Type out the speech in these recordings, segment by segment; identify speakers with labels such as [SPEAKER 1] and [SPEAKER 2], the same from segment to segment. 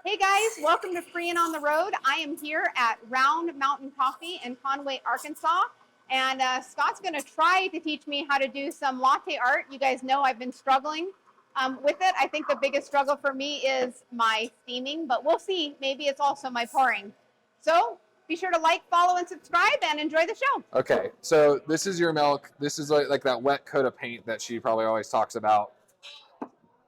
[SPEAKER 1] Hey guys, welcome to Free and on the Road. I am here at Round Mountain Coffee in Conway, Arkansas. And Scott's going to try to teach me how to do some latte art. You guys know I've been struggling with it. I think the biggest struggle for me is my steaming, but we'll see. Maybe it's also my pouring. So be sure to like, follow, and subscribe, and enjoy the show.
[SPEAKER 2] Okay, so this is your milk. This is like that wet coat of paint that she probably always talks about.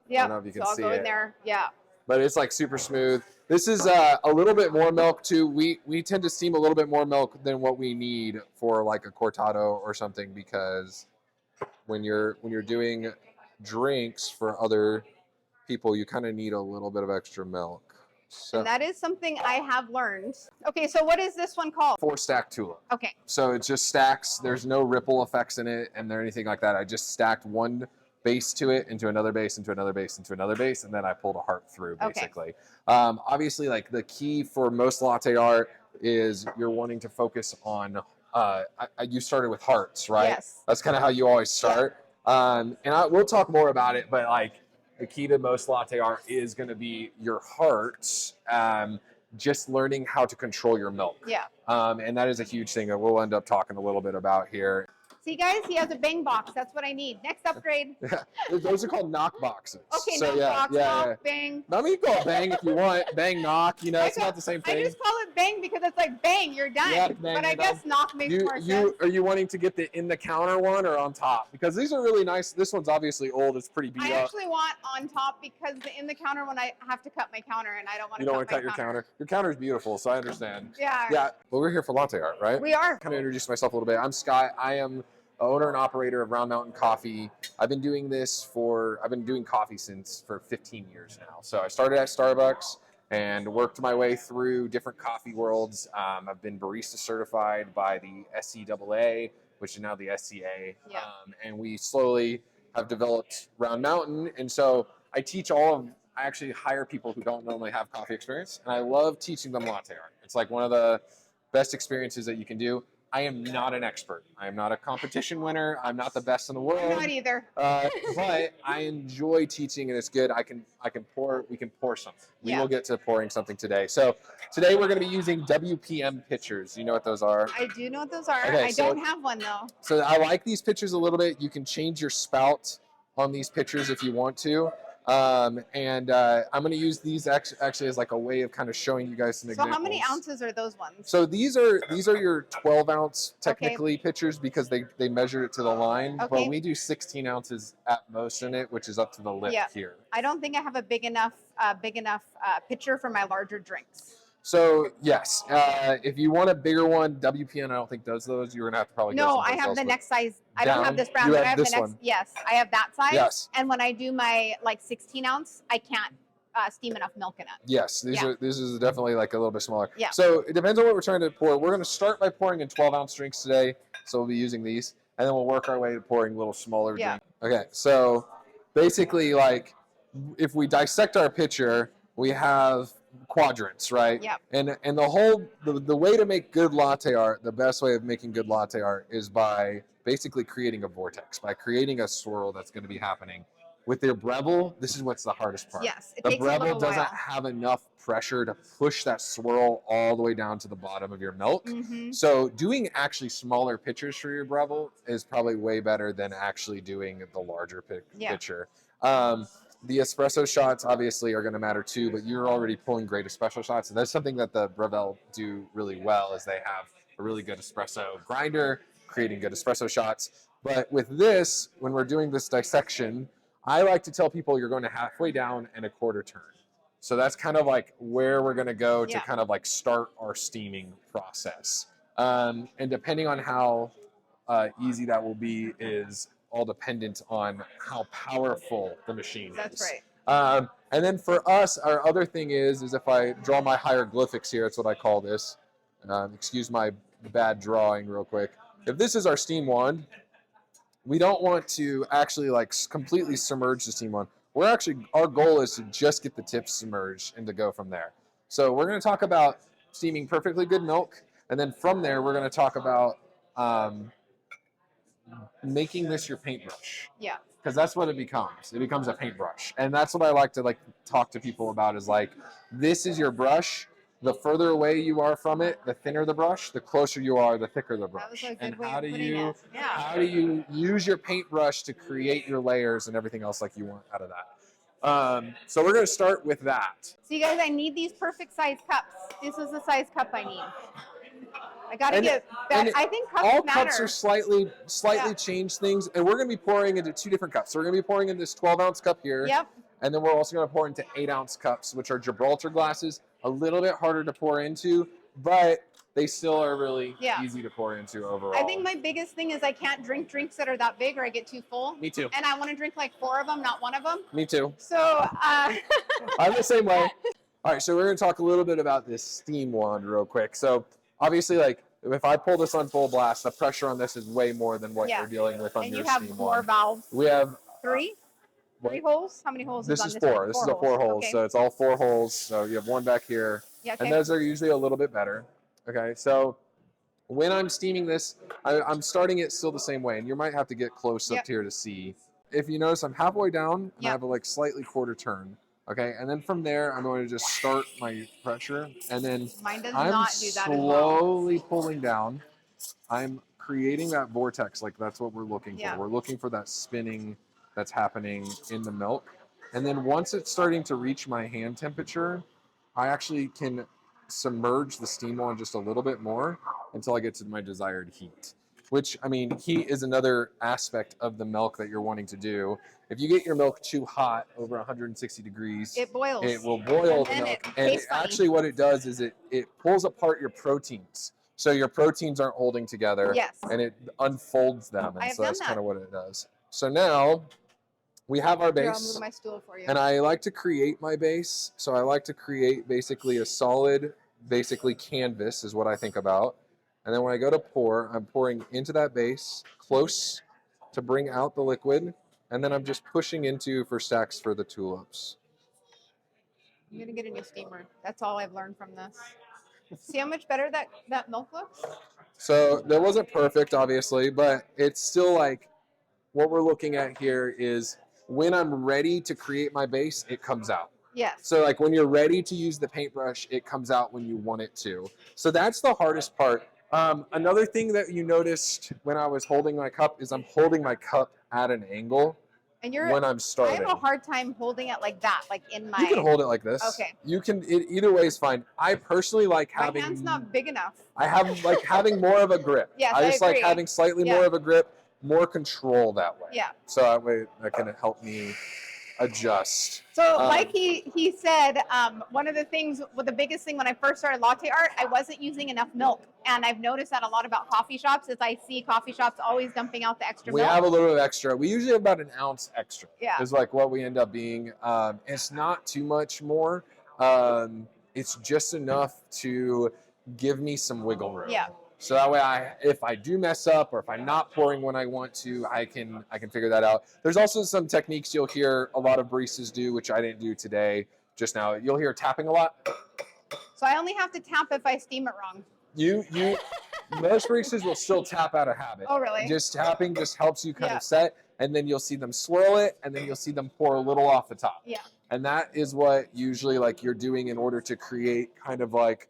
[SPEAKER 1] Yeah,
[SPEAKER 2] I don't know if you can
[SPEAKER 1] so I'll
[SPEAKER 2] see
[SPEAKER 1] go
[SPEAKER 2] it.
[SPEAKER 1] in there. Yeah.
[SPEAKER 2] But it's like super smooth. This is a little bit more milk too. We tend to steam a little bit more milk than what we need for like a cortado or something, because when you're doing drinks for other people, you kind of need a little bit of extra milk. So
[SPEAKER 1] And that is something I have learned. Okay, so what is this one called?
[SPEAKER 2] 4-stack tulip.
[SPEAKER 1] Okay.
[SPEAKER 2] So it just stacks. There's no ripple effects in it and there anything like that. I just stacked one base to it into another base, into another base, into another base, and then I pulled a heart through, basically. Okay. Obviously, like the key for most latte art is you're wanting to focus on, you started with hearts, right?
[SPEAKER 1] Yes.
[SPEAKER 2] That's kind of how you always start. Yeah. We'll talk more about it, but like the key to most latte art is going to be your hearts. Just learning how to control your milk.
[SPEAKER 1] Yeah.
[SPEAKER 2] And that is a huge thing that we'll end up talking a little bit about here.
[SPEAKER 1] See, guys, he has a bang box. That's what I need. Next upgrade.
[SPEAKER 2] Yeah, those are called knock boxes.
[SPEAKER 1] Okay,
[SPEAKER 2] so,
[SPEAKER 1] knock box, knock, bang.
[SPEAKER 2] I mean, you can call it bang if you want. Bang, knock, it's not the same thing.
[SPEAKER 1] I just call it bang because it's like bang, you're done.
[SPEAKER 2] Yeah, bang,
[SPEAKER 1] but I guess knock makes more sense.
[SPEAKER 2] Are you wanting to get the in the counter one or on top? Because these are really nice. This one's obviously old. It's pretty beat up.
[SPEAKER 1] I actually want on top because the in the counter one, I have to cut my counter and I don't want to cut my counter. You don't want to cut
[SPEAKER 2] your counter. Your counter is beautiful, so I understand.
[SPEAKER 1] Yeah.
[SPEAKER 2] Yeah. Well, we're here for latte art, right?
[SPEAKER 1] We are.
[SPEAKER 2] Kind of introduce myself a little bit. I'm Scott. I am owner and operator of Round Mountain Coffee. I've been doing coffee for 15 years now. So I started at Starbucks and worked my way through different coffee worlds. I've been barista certified by the SCAA, which is now the SCA.
[SPEAKER 1] Yeah.
[SPEAKER 2] And we slowly have developed Round Mountain. And so I actually hire people who don't normally have coffee experience. And I love teaching them latte art. It's like one of the best experiences that you can do. I am not an expert. I am not a competition winner. I'm not the best in the world.
[SPEAKER 1] I'm not either.
[SPEAKER 2] But I enjoy teaching, and it's good. We can pour something. We will get to pouring something today. So today we're going to be using WPM pitchers. You know what those are?
[SPEAKER 1] I do know what those are.
[SPEAKER 2] Okay,
[SPEAKER 1] I don't have one though.
[SPEAKER 2] So I like these pitchers a little bit. You can change your spout on these pitchers if you want to. I'm going to use these actually as like a way of kind of showing you guys some examples.
[SPEAKER 1] So how many ounces are those ones?
[SPEAKER 2] So these are your 12 ounce technically pitchers because they measure it to the line. Okay. But we do 16 ounces at most in it, which is up to the lip here.
[SPEAKER 1] I don't think I have a big enough pitcher for my larger drinks.
[SPEAKER 2] So yes, if you want a bigger one, WPN I don't think does those. You're gonna have to probably
[SPEAKER 1] no. I have the next size. I don't have this brand, but I have the next one. Yes, I have that size.
[SPEAKER 2] Yes.
[SPEAKER 1] And when I do my 16 ounce, I can't steam enough milk in it.
[SPEAKER 2] Yes, this is definitely like a little bit smaller.
[SPEAKER 1] Yeah.
[SPEAKER 2] So it depends on what we're trying to pour. We're gonna start by pouring in 12 ounce drinks today. So we'll be using these, and then we'll work our way to pouring little smaller drinks. Okay. So basically, like if we dissect our pitcher, we have quadrants, right?
[SPEAKER 1] Yeah.
[SPEAKER 2] And the way to make good latte art, the best way of making good latte art is by basically creating a vortex, by creating a swirl that's going to be happening. With your Breville, this is what's the hardest part.
[SPEAKER 1] Yes,
[SPEAKER 2] the Breville doesn't have enough pressure to push that swirl all the way down to the bottom of your milk. Mm-hmm. So doing actually smaller pitchers for your Breville is probably way better than actually doing the larger pitcher. The espresso shots obviously are going to matter too, but you're already pulling great espresso shots. And that's something that the Breville do really well is they have a really good espresso grinder, creating good espresso shots. But with this, when we're doing this dissection, I like to tell people you're going to halfway down and a quarter turn. So that's kind of like where we're going to go to kind of like start our steaming process. And depending on how easy that will be is all dependent on how powerful the machine is.
[SPEAKER 1] That's right.
[SPEAKER 2] And then for us, our other thing is if I draw my hieroglyphics here, that's what I call this. Excuse my bad drawing real quick. If this is our steam wand, we don't want to actually like completely submerge the steam wand. Our goal is to just get the tips submerged and to go from there. So we're going to talk about steaming perfectly good milk. And then from there, we're going to talk about making this your paintbrush.
[SPEAKER 1] Yeah.
[SPEAKER 2] because that's what it becomes. It becomes a paintbrush, and that's what I like to talk to people about. Is like, this is your brush. The further away you are from it, the thinner the brush. The closer you are, the thicker the brush.
[SPEAKER 1] That was a good
[SPEAKER 2] and
[SPEAKER 1] way
[SPEAKER 2] how
[SPEAKER 1] of
[SPEAKER 2] do
[SPEAKER 1] putting
[SPEAKER 2] you
[SPEAKER 1] it. Yeah.
[SPEAKER 2] how do you use your paintbrush to create your layers and everything else like you want out of that? So we're going to start with that.
[SPEAKER 1] So you guys, I need these perfect size cups. This is the size cup I need. I gotta get that. I think cups
[SPEAKER 2] all
[SPEAKER 1] matter.
[SPEAKER 2] cups are slightly change things, and we're going to be pouring into 2 different cups. So we're going to be pouring in this 12-ounce cup here.
[SPEAKER 1] Yep.
[SPEAKER 2] And then we're also going to pour into 8-ounce cups, which are Gibraltar glasses. A little bit harder to pour into, but they still are really easy to pour into overall.
[SPEAKER 1] I think my biggest thing is I can't drink drinks that are that big or I get too full.
[SPEAKER 2] Me too.
[SPEAKER 1] And I want to drink like 4 of them, not 1 of them.
[SPEAKER 2] Me too.
[SPEAKER 1] So
[SPEAKER 2] I'm the same way. All right, so we're going to talk a little bit about this steam wand real quick. So obviously, like, if I pull this on full blast, the pressure on this is way more than what you're dealing with on your steam wand.
[SPEAKER 1] And you have 4 valves.
[SPEAKER 2] We have
[SPEAKER 1] 3? 3 holes? How many holes
[SPEAKER 2] this
[SPEAKER 1] is on
[SPEAKER 2] is
[SPEAKER 1] this
[SPEAKER 2] 4.
[SPEAKER 1] one?
[SPEAKER 2] This
[SPEAKER 1] 4
[SPEAKER 2] is a 4 holes,
[SPEAKER 1] okay.
[SPEAKER 2] so it's all 4 holes. So you have 1 back here,
[SPEAKER 1] okay.
[SPEAKER 2] And those are usually a little bit better. Okay, so when I'm steaming this, I'm starting it still the same way, and you might have to get close up here to see. If you notice, I'm halfway down, and I have a slightly quarter turn. Okay, and then from there, I'm going to just start my pressure, and then I'm slowly pulling down. I'm creating that vortex, like that's what we're looking for. We're looking for that spinning that's happening in the milk. And then once it's starting to reach my hand temperature, I actually can submerge the steam wand just a little bit more until I get to my desired heat. Which, I mean, heat is another aspect of the milk that you're wanting to do. If you get your milk too hot, over 160 degrees,
[SPEAKER 1] it boils.
[SPEAKER 2] It will boil the milk. And actually what it does is it pulls apart your proteins. So your proteins aren't holding together.
[SPEAKER 1] Yes.
[SPEAKER 2] And it unfolds them. And so that's kind of what it does. So now we have our base.
[SPEAKER 1] Here, I'll move my stool for you.
[SPEAKER 2] And I like to create my base. So I like to create basically a solid, canvas is what I think about. And then when I go to pour, I'm pouring into that base, close to bring out the liquid. And then I'm just pushing into for stacks for the tulips.
[SPEAKER 1] I'm going to get a new steamer. That's all I've learned from this. See how much better that milk looks?
[SPEAKER 2] So that wasn't perfect, obviously, but it's still like what we're looking at here is when I'm ready to create my base, it comes out.
[SPEAKER 1] Yes.
[SPEAKER 2] So like when you're ready to use the paintbrush, it comes out when you want it to. So that's the hardest part. Another thing that you noticed when I was holding my cup is I'm holding my cup at an angle when I'm starting.
[SPEAKER 1] I have a hard time holding it like that, like in my...
[SPEAKER 2] You can hold it like this.
[SPEAKER 1] Okay.
[SPEAKER 2] You can, either way is fine. I personally like having...
[SPEAKER 1] My hand's not big enough.
[SPEAKER 2] I have like having more of a grip.
[SPEAKER 1] Yes,
[SPEAKER 2] I just
[SPEAKER 1] agree.
[SPEAKER 2] like having slightly more of a grip, more control that way.
[SPEAKER 1] Yeah.
[SPEAKER 2] So that way that can help me adjust.
[SPEAKER 1] So like he said, one of the things, the biggest thing when I first started Latte Art, I wasn't using enough milk. And I've noticed that a lot about coffee shops is I see coffee shops always dumping out the extra milk.
[SPEAKER 2] We have a little bit of extra. We usually have about an ounce extra.
[SPEAKER 1] Yeah.
[SPEAKER 2] Is like what we end up being. It's not too much more. It's just enough to give me some wiggle room.
[SPEAKER 1] Yeah.
[SPEAKER 2] So that way, if I do mess up or if I'm not pouring when I want to, I can figure that out. There's also some techniques you'll hear a lot of baristas do, which I didn't do today. Just now, you'll hear tapping a lot.
[SPEAKER 1] So I only have to tap if I steam it wrong.
[SPEAKER 2] Most baristas will still tap out of habit.
[SPEAKER 1] Oh, really?
[SPEAKER 2] Just tapping just helps you kind of set, and then you'll see them swirl it, and then you'll see them pour a little off the top.
[SPEAKER 1] Yeah.
[SPEAKER 2] And that is what usually like you're doing in order to create kind of like,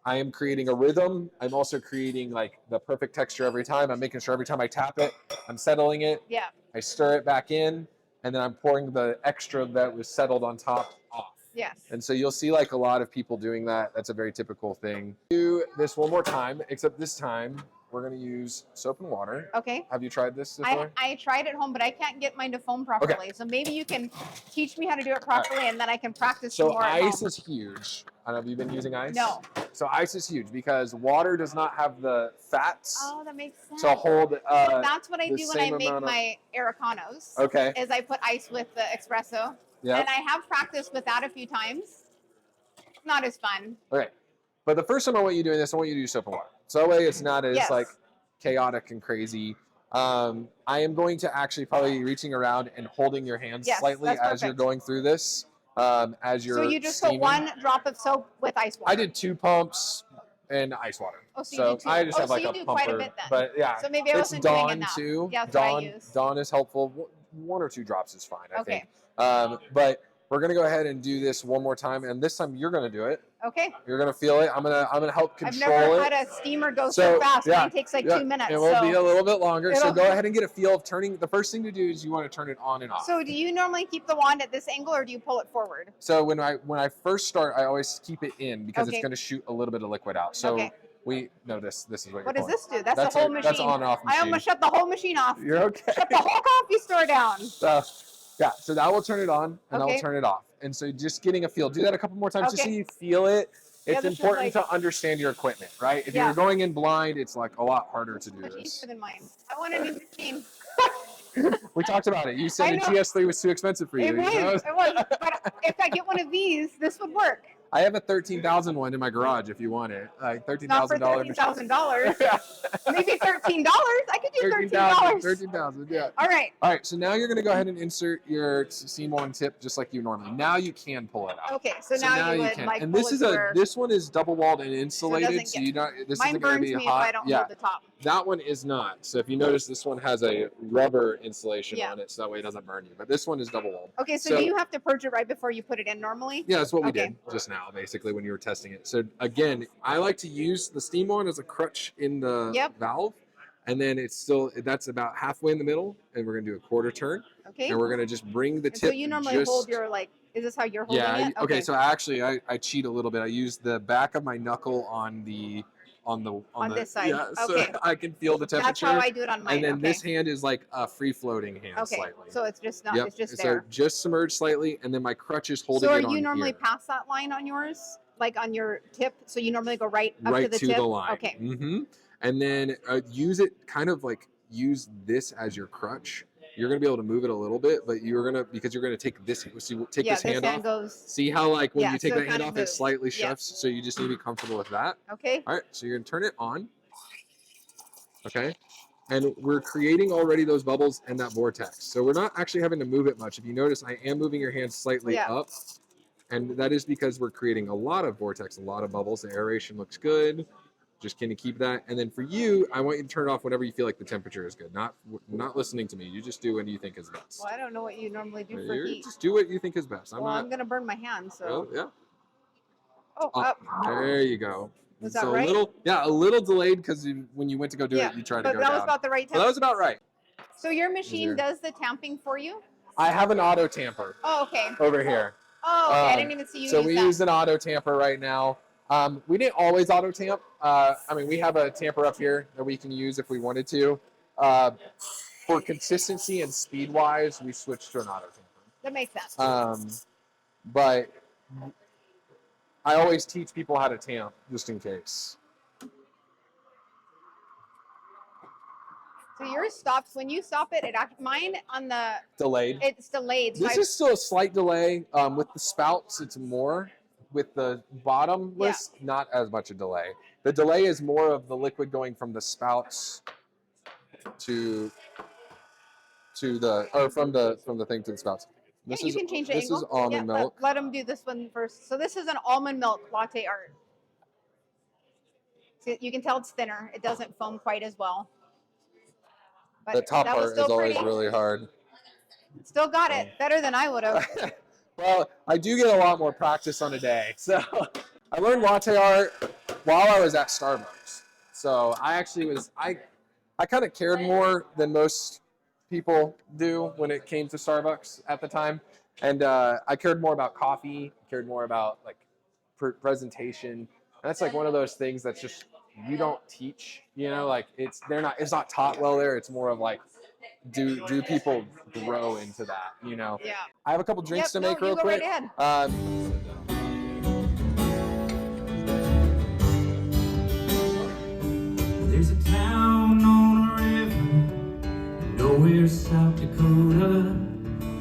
[SPEAKER 2] I am creating a rhythm. I'm also creating like the perfect texture every time. I'm making sure every time I tap it, I'm settling it.
[SPEAKER 1] Yeah.
[SPEAKER 2] I stir it back in, and then I'm pouring the extra that was settled on top off.
[SPEAKER 1] Yes.
[SPEAKER 2] And so you'll see like a lot of people doing that. That's a very typical thing. Do this one more time, except this time we're going to use soap and water.
[SPEAKER 1] Okay.
[SPEAKER 2] Have you tried this before?
[SPEAKER 1] I tried at home, but I can't get mine to foam properly. Okay. So maybe you can teach me how to do it properly, and then I can practice some more at home.
[SPEAKER 2] So ice is huge. I don't know, have you been using ice?
[SPEAKER 1] No.
[SPEAKER 2] So ice is huge because water does not have the fats.
[SPEAKER 1] Oh, that makes sense.
[SPEAKER 2] To hold.
[SPEAKER 1] So that's what I do when I make my Americanos.
[SPEAKER 2] Okay.
[SPEAKER 1] Is I put ice with the espresso.
[SPEAKER 2] Yeah.
[SPEAKER 1] And I have practiced with that a few times. Not as fun.
[SPEAKER 2] Okay. But the first time I want you doing this, I want you to use soap and water. So that way it's not as like chaotic and crazy. I am going to actually probably be reaching around and holding your hands slightly as you're going through this. As you're
[SPEAKER 1] So you just
[SPEAKER 2] steaming.
[SPEAKER 1] put 1 drop of soap with ice water?
[SPEAKER 2] I did 2 pumps and ice water.
[SPEAKER 1] Oh, so you did 2.
[SPEAKER 2] I just have like
[SPEAKER 1] so
[SPEAKER 2] a
[SPEAKER 1] you do
[SPEAKER 2] pumper.
[SPEAKER 1] quite a bit then.
[SPEAKER 2] But yeah.
[SPEAKER 1] So maybe I wasn't
[SPEAKER 2] Dawn
[SPEAKER 1] doing enough.
[SPEAKER 2] too.
[SPEAKER 1] Yeah, that's what I use.
[SPEAKER 2] Dawn is helpful. 1 or 2 drops is fine, I
[SPEAKER 1] Okay.
[SPEAKER 2] think. But we're gonna go ahead and do this one more time, and this time you're gonna do it.
[SPEAKER 1] Okay.
[SPEAKER 2] You're gonna feel it. I'm gonna help control
[SPEAKER 1] I've never
[SPEAKER 2] it.
[SPEAKER 1] had a steamer go so fast. Mine takes like 2 minutes.
[SPEAKER 2] It will be a little bit longer. So
[SPEAKER 1] it'll-
[SPEAKER 2] go ahead and get a feel of turning. The first thing to do is you want to turn it on and off.
[SPEAKER 1] So do you normally keep the wand at this angle, or do you pull it forward?
[SPEAKER 2] So when I first start, I always keep it in because
[SPEAKER 1] Okay.
[SPEAKER 2] it's gonna shoot a little bit of liquid out. So
[SPEAKER 1] Okay.
[SPEAKER 2] this is what
[SPEAKER 1] What
[SPEAKER 2] you're
[SPEAKER 1] does this do? That's the whole machine.
[SPEAKER 2] That's on and off machine.
[SPEAKER 1] I almost shut the whole machine off.
[SPEAKER 2] You're okay.
[SPEAKER 1] Shut the whole coffee store down.
[SPEAKER 2] So that will turn it on and that
[SPEAKER 1] Okay.
[SPEAKER 2] will turn it off. And so just getting a feel. Do that a couple more times just so
[SPEAKER 1] Okay.
[SPEAKER 2] you feel it.
[SPEAKER 1] Yeah,
[SPEAKER 2] It's
[SPEAKER 1] this is
[SPEAKER 2] important
[SPEAKER 1] like-
[SPEAKER 2] to understand your equipment, right? If
[SPEAKER 1] Yeah.
[SPEAKER 2] you're going in blind, it's like a lot harder to do
[SPEAKER 1] Much
[SPEAKER 2] this.
[SPEAKER 1] easier than mine. I want a new machine.
[SPEAKER 2] We talked about it. You
[SPEAKER 1] I
[SPEAKER 2] said a
[SPEAKER 1] know.
[SPEAKER 2] GS3 was too expensive for you.
[SPEAKER 1] It was.
[SPEAKER 2] you know?
[SPEAKER 1] It was. But if I get one of these, this would work.
[SPEAKER 2] I have a $13,000 one in my garage if you want it. Like
[SPEAKER 1] Not for
[SPEAKER 2] $13,000.
[SPEAKER 1] $13,000.
[SPEAKER 2] Yeah.
[SPEAKER 1] Maybe $13. I could do $13.
[SPEAKER 2] $13,000, yeah.
[SPEAKER 1] All right.
[SPEAKER 2] All right, so now you're going to go ahead and insert your seam tip just like you normally. Now you can pull it out.
[SPEAKER 1] Okay. So now you would
[SPEAKER 2] can.
[SPEAKER 1] like.
[SPEAKER 2] And
[SPEAKER 1] pull
[SPEAKER 2] this
[SPEAKER 1] it
[SPEAKER 2] is
[SPEAKER 1] to where
[SPEAKER 2] this one is double walled and insulated,
[SPEAKER 1] doesn't
[SPEAKER 2] so
[SPEAKER 1] get-
[SPEAKER 2] you don't. This
[SPEAKER 1] mine
[SPEAKER 2] isn't going to
[SPEAKER 1] burns
[SPEAKER 2] be
[SPEAKER 1] me
[SPEAKER 2] hot.
[SPEAKER 1] if I don't hold the top.
[SPEAKER 2] That one is not. So if you notice, this one has a rubber insulation
[SPEAKER 1] Yeah.
[SPEAKER 2] on it, so that way it doesn't burn you. But this one is double walled.
[SPEAKER 1] Okay. So do you have to purge it right before you put it in normally?
[SPEAKER 2] Yeah, that's what we
[SPEAKER 1] Okay.
[SPEAKER 2] did just now, basically, when you were testing it. So again, I like to use the steam one as a crutch in the
[SPEAKER 1] Yep.
[SPEAKER 2] valve, and then that's about halfway in the middle, and we're gonna do a quarter turn,
[SPEAKER 1] Okay.
[SPEAKER 2] and we're gonna just bring the
[SPEAKER 1] And
[SPEAKER 2] tip.
[SPEAKER 1] so you normally
[SPEAKER 2] just,
[SPEAKER 1] hold your like. Is this how you're holding
[SPEAKER 2] yeah.
[SPEAKER 1] it?
[SPEAKER 2] Okay. So actually, I cheat a little bit. I use the back of my knuckle on the
[SPEAKER 1] this side.
[SPEAKER 2] Yeah, so
[SPEAKER 1] Okay.
[SPEAKER 2] I can feel the temperature.
[SPEAKER 1] That's how I do it on mine.
[SPEAKER 2] and then
[SPEAKER 1] okay.
[SPEAKER 2] this hand is like a free floating hand
[SPEAKER 1] Okay.
[SPEAKER 2] slightly.
[SPEAKER 1] So it's just not.
[SPEAKER 2] Yep.
[SPEAKER 1] It's just
[SPEAKER 2] So
[SPEAKER 1] there.
[SPEAKER 2] just submerge slightly, and then my crutch is holding
[SPEAKER 1] So
[SPEAKER 2] it
[SPEAKER 1] are
[SPEAKER 2] on
[SPEAKER 1] you normally
[SPEAKER 2] here.
[SPEAKER 1] past that line on yours, like on your tip? So you normally go right up
[SPEAKER 2] Right
[SPEAKER 1] to the tip.
[SPEAKER 2] line.
[SPEAKER 1] Okay.
[SPEAKER 2] And then use it use this as your crutch. You're gonna be able to move it a little bit, but because you're gonna take this. So take
[SPEAKER 1] Yeah.
[SPEAKER 2] this hand off.
[SPEAKER 1] goes.
[SPEAKER 2] See how like when
[SPEAKER 1] Yeah,
[SPEAKER 2] you take
[SPEAKER 1] so it
[SPEAKER 2] that hand
[SPEAKER 1] kind of
[SPEAKER 2] off, it
[SPEAKER 1] moves.
[SPEAKER 2] slightly
[SPEAKER 1] Yeah.
[SPEAKER 2] shifts. So you just need to be comfortable with that.
[SPEAKER 1] Okay.
[SPEAKER 2] All right. So you're gonna turn it on. Okay. And we're creating already those bubbles and that vortex. So we're not actually having to move it much. If you notice, I am moving your hand slightly
[SPEAKER 1] Yeah.
[SPEAKER 2] up. And that is because we're creating a lot of vortex, a lot of bubbles. The aeration looks good. Just kind of keep that. And then for you, I want you to turn it off whenever you feel like the temperature is good. Not listening to me. You just do what you think is best.
[SPEAKER 1] Well, I don't know what you normally do for heat.
[SPEAKER 2] Just do what you think is best.
[SPEAKER 1] I'm gonna burn my hand. So.
[SPEAKER 2] Oh, yeah.
[SPEAKER 1] Oh,
[SPEAKER 2] Up.
[SPEAKER 1] up.
[SPEAKER 2] There you go.
[SPEAKER 1] Was that
[SPEAKER 2] So
[SPEAKER 1] right?
[SPEAKER 2] a little delayed because when you went to go do
[SPEAKER 1] Yeah,
[SPEAKER 2] it, you tried to
[SPEAKER 1] But
[SPEAKER 2] go
[SPEAKER 1] that
[SPEAKER 2] down.
[SPEAKER 1] was about the right
[SPEAKER 2] Well, that
[SPEAKER 1] time.
[SPEAKER 2] was about right.
[SPEAKER 1] So your machine
[SPEAKER 2] Easier.
[SPEAKER 1] does the tamping for you?
[SPEAKER 2] I have an auto tamper
[SPEAKER 1] Oh, okay.
[SPEAKER 2] over here.
[SPEAKER 1] Oh, okay. I
[SPEAKER 2] Um,
[SPEAKER 1] didn't even see you
[SPEAKER 2] So
[SPEAKER 1] use
[SPEAKER 2] we
[SPEAKER 1] that.
[SPEAKER 2] use an auto tamper right now. We didn't always auto tamp. We have a tamper up here that we can use if we wanted to. For consistency and speed wise, we switched to an auto tamper.
[SPEAKER 1] That makes sense.
[SPEAKER 2] But I always teach people how to tamp just in case.
[SPEAKER 1] So yours stops when you stop it. Mine on the
[SPEAKER 2] Delayed.
[SPEAKER 1] it's delayed. So
[SPEAKER 2] This is still a slight delay. With the spouts, it's more. With the bottomless, not as much a delay. The delay is more of the liquid going from the spouts to from the thing to the spouts.
[SPEAKER 1] Yeah, you can change the
[SPEAKER 2] this
[SPEAKER 1] angle.
[SPEAKER 2] is almond milk.
[SPEAKER 1] Let them do this one first. So this is an almond milk latte art. So you can tell it's thinner. It doesn't foam quite as well. But
[SPEAKER 2] The top
[SPEAKER 1] that was
[SPEAKER 2] part is
[SPEAKER 1] still
[SPEAKER 2] always
[SPEAKER 1] pretty.
[SPEAKER 2] really hard.
[SPEAKER 1] Still got it. Better than I would have.
[SPEAKER 2] Well, I do get a lot more practice on a day. So I learned latte art while I was at Starbucks. So I actually I kind of cared more than most people do when it came to Starbucks at the time. And I cared more about coffee, cared more about like presentation. And that's like one of those things that's just, you don't teach, like it's not taught well there. It's more of like, do people grow into that,
[SPEAKER 1] Yeah.
[SPEAKER 2] I have a couple drinks to make real
[SPEAKER 1] you go
[SPEAKER 2] quick.
[SPEAKER 1] Right ahead.
[SPEAKER 3] There's a town on a river, nowhere South Dakota,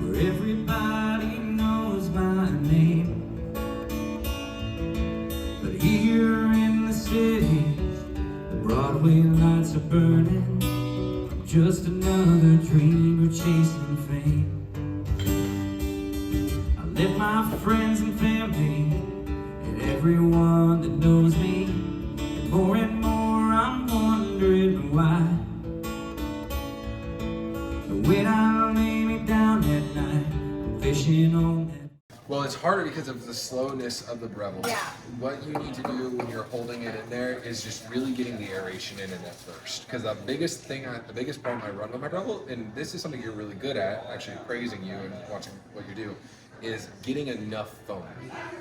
[SPEAKER 3] where everybody knows my name. But here in the city, the Broadway lights are burning, just another dreamer chasing fame. I left my friends and family and everyone that knows me, and more I'm wondering why. When I lay me
[SPEAKER 2] harder because of the slowness of the Breville.
[SPEAKER 1] Yeah.
[SPEAKER 2] What you need to do when you're holding it in there is just really getting the aeration in it at first. Because the biggest problem I run with my Breville, and this is something you're really good at, actually praising you and watching what you do, is getting enough foam.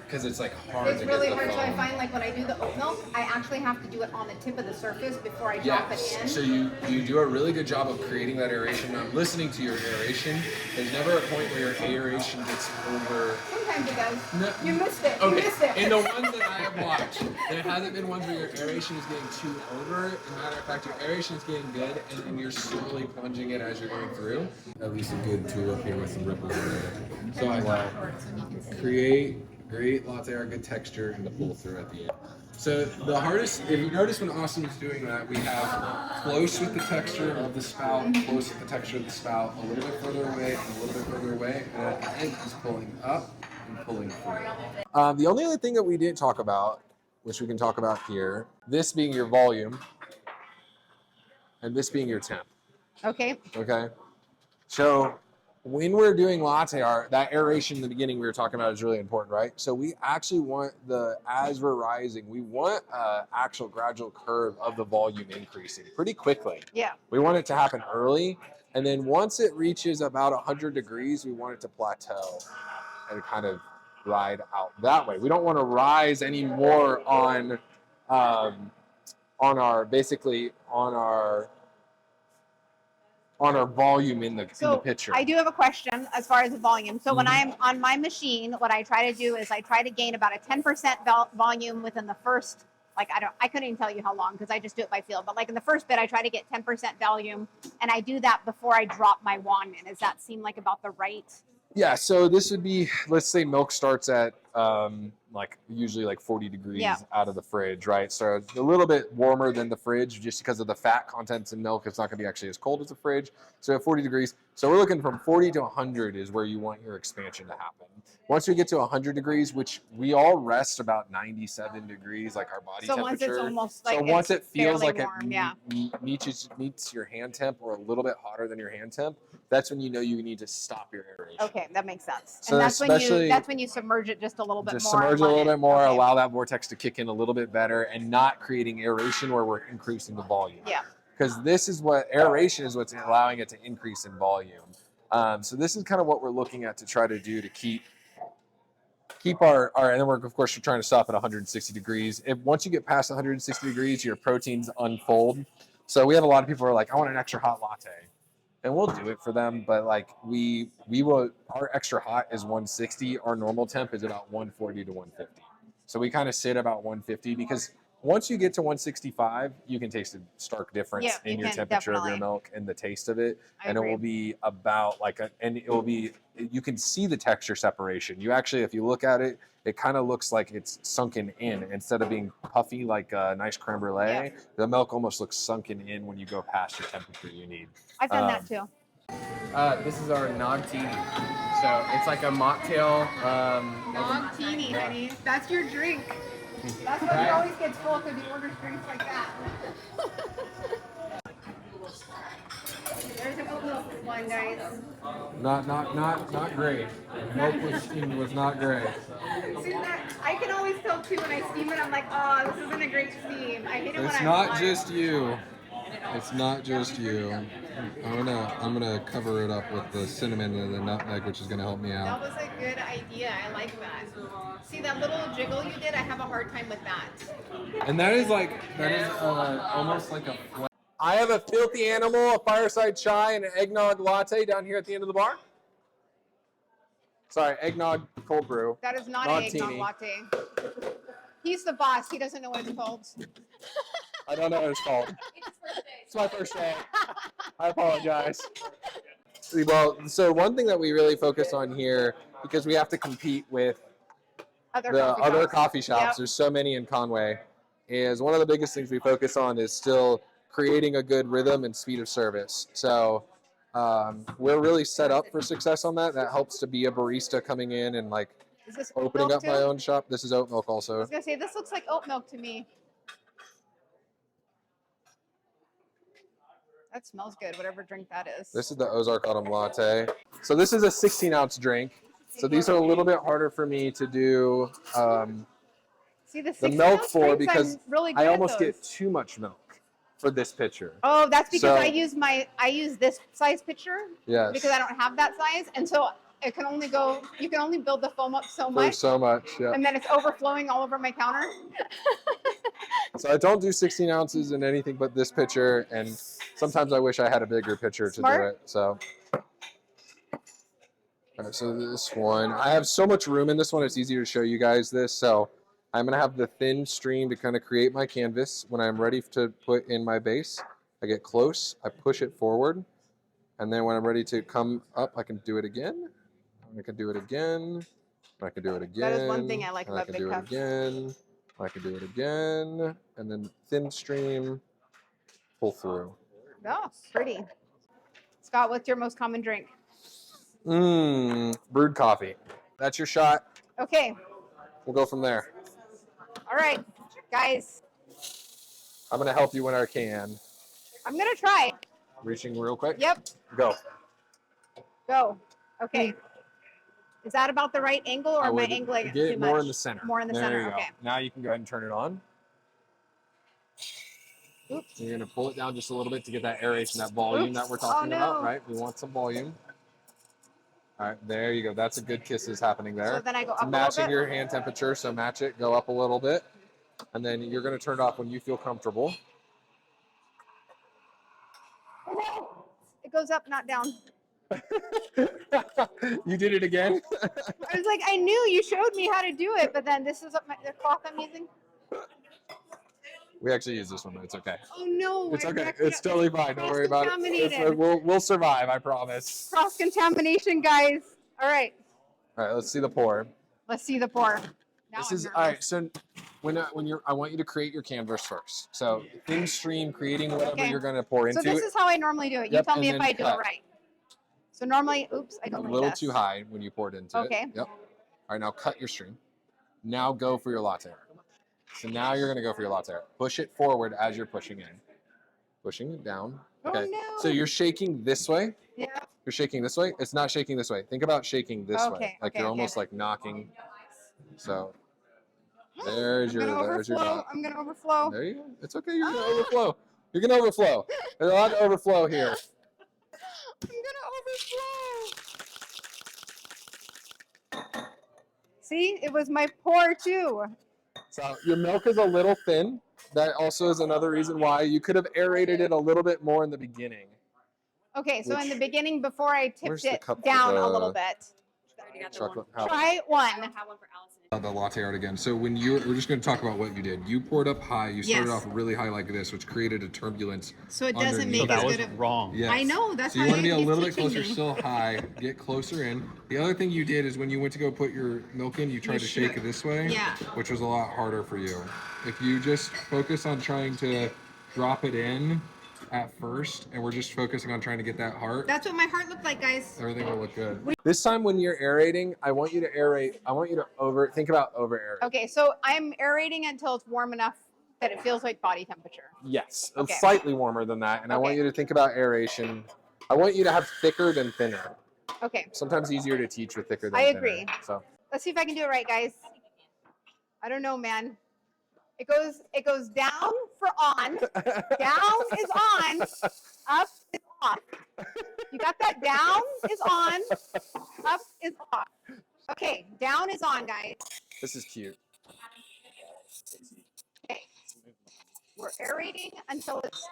[SPEAKER 2] Because it's like hard
[SPEAKER 1] It's
[SPEAKER 2] to
[SPEAKER 1] really
[SPEAKER 2] get the
[SPEAKER 1] hard,
[SPEAKER 2] foam.
[SPEAKER 1] so I find like when I do the oat milk, I actually have to do it on the tip of the surface before I drop it in.
[SPEAKER 2] So you do a really good job of creating that aeration. I'm listening to your aeration. There's never a point where your aeration gets over.
[SPEAKER 1] Sometimes it does.
[SPEAKER 2] No.
[SPEAKER 1] You missed it.
[SPEAKER 2] Okay.
[SPEAKER 1] You missed it.
[SPEAKER 2] In the ones that I have watched, there hasn't been ones where your aeration is getting too over. As a matter of fact, your aeration is getting good, and then you're slowly plunging it as you're going through. At least a good tool up here with some ripples in there. So I create great latte art, good texture, and the pull through at the end. So the hardest, if you notice when Austin's doing that, we have close with the texture of the spout, close with the texture of the spout, a little bit further away, and a little bit further away, and at the end he's pulling up and pulling through. The only other thing that we didn't talk about, which we can talk about here, this being your volume, and this being your temp.
[SPEAKER 1] Okay.
[SPEAKER 2] Okay. So when we're doing latte art, that aeration in the beginning we were talking about is really important, right? So we actually want as we're rising, we want an actual gradual curve of the volume increasing pretty quickly.
[SPEAKER 1] Yeah.
[SPEAKER 2] We want it to happen early, and then once it reaches about 100 degrees, we want it to plateau and kind of ride out that way. We don't want to rise anymore on our volume in the picture.
[SPEAKER 1] I do have a question as far as the volume. So when I'm on my machine, what I try to do is I try to gain about a 10% volume within the first, I couldn't even tell you how long because I just do it by feel. But like in the first bit, I try to get 10% volume, and I do that before I drop my wand in. Does that seem like about the right?
[SPEAKER 2] Yeah, so this would be, let's say milk starts at usually 40 degrees out of the fridge, right? So it's a little bit warmer than the fridge just because of the fat contents in milk. It's not going to be actually as cold as the fridge. So at 40 degrees. So we're looking from 40 to 100 is where you want your expansion to happen. Once we get to 100 degrees, which we all rest about 97 degrees, like our body temperature.
[SPEAKER 1] Once it's almost like
[SPEAKER 2] once it feels like
[SPEAKER 1] warm,
[SPEAKER 2] it meets your hand temp or a little bit hotter than your hand temp, that's when you know you need to stop your aeration.
[SPEAKER 1] Okay, that makes sense.
[SPEAKER 2] So
[SPEAKER 1] and that's when you submerge it just a little bit more.
[SPEAKER 2] Just submerge a little bit more, allow that vortex to kick in a little bit better, and not creating aeration where we're increasing the volume.
[SPEAKER 1] Yeah.
[SPEAKER 2] Because aeration is what's allowing it to increase in volume. So this is kind of what we're looking at to try to do to keep our and then we're trying to stop at 160 degrees. If once you get past 160 degrees, your proteins unfold. So we have a lot of people who are like, I want an extra hot latte. And we'll do it for them, but we will. Our extra hot is 160. Our normal temp is about 140 to 150. So we kind of sit about 150 because once you get to 165, you can taste a stark difference in your temperature of your milk and the taste of it. It will be about you can see the texture separation. You actually, if you look at it, it kind of looks like it's sunken in instead of being puffy like a nice creme brulee. Yeah. The milk almost looks sunken in when you go past your temperature you need.
[SPEAKER 1] I've done that too.
[SPEAKER 4] This is our Nogtini. So it's like a mocktail.
[SPEAKER 1] Nogtini, honey. That's your drink. That's why he always gets full because he orders drinks like that. There's an oat milk one, guys.
[SPEAKER 2] Not great. Milk was not great.
[SPEAKER 1] See that? I can always tell too when I steam it. I'm like, oh, this isn't a great steam. I hate it when
[SPEAKER 2] It's not just you. It's not just you. I'm gonna cover it up with the cinnamon and the nutmeg, which is gonna help me out.
[SPEAKER 1] That was a good idea. I like that. See that little jiggle you did? I have a hard time with that.
[SPEAKER 2] And that is almost like a. I have a filthy animal, a fireside chai, and an eggnog latte down here at the end of the bar. Sorry, eggnog cold brew.
[SPEAKER 1] That is not an eggnog latte. He's the boss. He doesn't know what it's called.
[SPEAKER 2] I don't know what it's called. It's my first day. I apologize. Well, so one thing that we really focus on here, because we have to compete with other coffee shops. Yep. There's so many in Conway. Is one of the biggest things we focus on is still creating a good rhythm and speed of service. So we're really set up for success on that. That helps to be a barista coming in and opening up my own shop. This is oat milk also.
[SPEAKER 1] I was gonna say this looks like oat milk to me. That smells good, whatever drink that is.
[SPEAKER 2] This is the Ozark Autumn Latte. So this is a 16-ounce drink. So these are a little bit harder for me to do
[SPEAKER 1] See the
[SPEAKER 2] the
[SPEAKER 1] 16
[SPEAKER 2] milk
[SPEAKER 1] ounce
[SPEAKER 2] for
[SPEAKER 1] drinks?
[SPEAKER 2] because
[SPEAKER 1] I'm really good
[SPEAKER 2] I
[SPEAKER 1] at
[SPEAKER 2] almost
[SPEAKER 1] those.
[SPEAKER 2] get too much milk for this pitcher.
[SPEAKER 1] Oh, that's because
[SPEAKER 2] So-
[SPEAKER 1] I use this size pitcher
[SPEAKER 2] Yes.
[SPEAKER 1] because I don't have that size, and so it can only go. You can only build the foam up so
[SPEAKER 2] For
[SPEAKER 1] much,
[SPEAKER 2] so much, yeah.
[SPEAKER 1] and then it's overflowing all over my counter.
[SPEAKER 2] So I don't do 16 ounces in anything but this pitcher, and sometimes I wish I had a bigger pitcher to do
[SPEAKER 1] Smart.
[SPEAKER 2] it. So, all right, so this one, I have so much room in this one, it's easier to show you guys this. So I'm gonna have the thin stream to kind of create my canvas. When I'm ready to put in my base, I get close, I push it forward, and then when I'm ready to come up, I can do it again. I can do it again. I can do it again.
[SPEAKER 1] That is one thing I like
[SPEAKER 2] and
[SPEAKER 1] about
[SPEAKER 2] I can
[SPEAKER 1] Big
[SPEAKER 2] do it
[SPEAKER 1] Cup.
[SPEAKER 2] again. I can do it again, and then thin stream, pull through.
[SPEAKER 1] Oh, pretty. Scott, what's your most common drink?
[SPEAKER 2] Brewed coffee. That's your shot.
[SPEAKER 1] Okay.
[SPEAKER 2] We'll go from there.
[SPEAKER 1] All right, guys.
[SPEAKER 2] I'm gonna help you when I can.
[SPEAKER 1] I'm gonna try.
[SPEAKER 2] Reaching real quick.
[SPEAKER 1] Yep.
[SPEAKER 2] Go.
[SPEAKER 1] Go. Okay. Is that about the right angle, or
[SPEAKER 2] I
[SPEAKER 1] am I
[SPEAKER 2] would
[SPEAKER 1] angling it
[SPEAKER 2] get
[SPEAKER 1] too
[SPEAKER 2] it
[SPEAKER 1] much?
[SPEAKER 2] more in the center.
[SPEAKER 1] More in the
[SPEAKER 2] There
[SPEAKER 1] center.
[SPEAKER 2] you go.
[SPEAKER 1] Okay.
[SPEAKER 2] Now you can go ahead and turn it on.
[SPEAKER 1] Oops.
[SPEAKER 2] You're gonna pull it down just a little bit to get that aeration, that volume
[SPEAKER 1] Oops.
[SPEAKER 2] that we're talking
[SPEAKER 1] Oh,
[SPEAKER 2] about,
[SPEAKER 1] no.
[SPEAKER 2] right? We want some volume. All right, there you go. That's a good kisses happening there.
[SPEAKER 1] So then I go
[SPEAKER 2] It's
[SPEAKER 1] up a little
[SPEAKER 2] matching
[SPEAKER 1] bit.
[SPEAKER 2] your hand temperature, so match it, go up a little bit. And then you're gonna turn it off when you feel comfortable.
[SPEAKER 1] Oh, no. It goes up, not down.
[SPEAKER 2] You did it again?
[SPEAKER 1] I was like, I knew you showed me how to do it, but then this is the cloth I'm using.
[SPEAKER 2] We actually use this one, but it's okay.
[SPEAKER 1] Oh no!
[SPEAKER 2] It's
[SPEAKER 1] I
[SPEAKER 2] okay.
[SPEAKER 1] wrecked it
[SPEAKER 2] It's
[SPEAKER 1] up.
[SPEAKER 2] totally fine. Don't worry about it.
[SPEAKER 1] Cross-contaminated.
[SPEAKER 2] We'll survive, I promise.
[SPEAKER 1] Cross contamination, guys. All right,
[SPEAKER 2] All right, let's see the pour.
[SPEAKER 1] let's see the pour. Now
[SPEAKER 2] This
[SPEAKER 1] I'm
[SPEAKER 2] is
[SPEAKER 1] nervous.
[SPEAKER 2] all right. So when you're, I want you to create your canvas first. So thin stream, creating whatever
[SPEAKER 1] Okay.
[SPEAKER 2] yought going to pour
[SPEAKER 1] So
[SPEAKER 2] into
[SPEAKER 1] this
[SPEAKER 2] it.
[SPEAKER 1] is how I normally do it. You
[SPEAKER 2] Yep,
[SPEAKER 1] tell me
[SPEAKER 2] and
[SPEAKER 1] if
[SPEAKER 2] then
[SPEAKER 1] I do
[SPEAKER 2] cut.
[SPEAKER 1] it right. So normally, oops, I
[SPEAKER 2] A
[SPEAKER 1] go like
[SPEAKER 2] little
[SPEAKER 1] this.
[SPEAKER 2] too high when you poured into
[SPEAKER 1] Okay.
[SPEAKER 2] it. Yep. All right, now cut your stream. Now go for your latte art. So now you're going to go for your latte art. Push it forward as you're pushing in. Pushing it down. Okay.
[SPEAKER 1] Oh no!
[SPEAKER 2] So you're shaking this way.
[SPEAKER 1] Yeah.
[SPEAKER 2] You're shaking this way. It's not shaking this way. Think about shaking this way.
[SPEAKER 1] Okay,
[SPEAKER 2] Like
[SPEAKER 1] okay,
[SPEAKER 2] you're
[SPEAKER 1] okay.
[SPEAKER 2] almost like knocking. So there's your dot.
[SPEAKER 1] I'm gonna overflow.
[SPEAKER 2] There you go. It's okay. You're gonna overflow. You're gonna overflow. There's a lot of overflow here.
[SPEAKER 1] I'm gonna overflow. See, it was my pour too.
[SPEAKER 2] So your milk is a little thin. That also is another reason why you could have aerated it a little bit more in the beginning.
[SPEAKER 1] Okay, so in
[SPEAKER 2] Which-
[SPEAKER 1] the beginning, before I
[SPEAKER 2] Where's
[SPEAKER 1] tipped
[SPEAKER 2] the
[SPEAKER 1] it
[SPEAKER 2] cup for
[SPEAKER 1] down a
[SPEAKER 2] the
[SPEAKER 1] little bit,
[SPEAKER 2] chocolate
[SPEAKER 1] try one.
[SPEAKER 2] The latte art again. So we're just going to talk about what you did. You poured up high. You started
[SPEAKER 1] Yes.
[SPEAKER 2] off really high like this, which created a turbulence.
[SPEAKER 1] So it doesn't
[SPEAKER 2] underneath
[SPEAKER 1] make
[SPEAKER 2] it.
[SPEAKER 1] as
[SPEAKER 5] that was
[SPEAKER 1] good of.
[SPEAKER 5] wrong.
[SPEAKER 2] Yes.
[SPEAKER 1] I know, that's
[SPEAKER 2] So you
[SPEAKER 1] why
[SPEAKER 2] want to be a
[SPEAKER 1] he's
[SPEAKER 2] little bit
[SPEAKER 1] teaching
[SPEAKER 2] closer,
[SPEAKER 1] me.
[SPEAKER 2] still high. Get closer in. The other thing you did is when you went to go put your milk in, you tried to shake it this way,
[SPEAKER 1] Yeah.
[SPEAKER 2] which was a lot harder for you. If you just focus on trying to drop it in at first, and we're just focusing on trying to get that heart,
[SPEAKER 1] That's what my heart looked like, guys.
[SPEAKER 2] everything will look good. This time when you're aerating, I want you to aerate. I want you to think about over aerating.
[SPEAKER 1] Okay, so I'm aerating until it's warm enough that it feels like body temperature.
[SPEAKER 2] Yes,
[SPEAKER 1] Okay.
[SPEAKER 2] slightly warmer than that. And I want
[SPEAKER 1] Okay.
[SPEAKER 2] you to think about aeration. I want you to have thicker than thinner.
[SPEAKER 1] Okay,
[SPEAKER 2] Sometimes easier to teach with thicker than
[SPEAKER 1] I
[SPEAKER 2] thinner.
[SPEAKER 1] agree.
[SPEAKER 2] So
[SPEAKER 1] let's see if I can do it right, guys. I don't know, man. It goes down for on. Down is on. Up is off. You got that? Down is on. Up is off. Okay, down is on, guys.
[SPEAKER 2] this is cute.
[SPEAKER 1] Okay. We're aerating until it's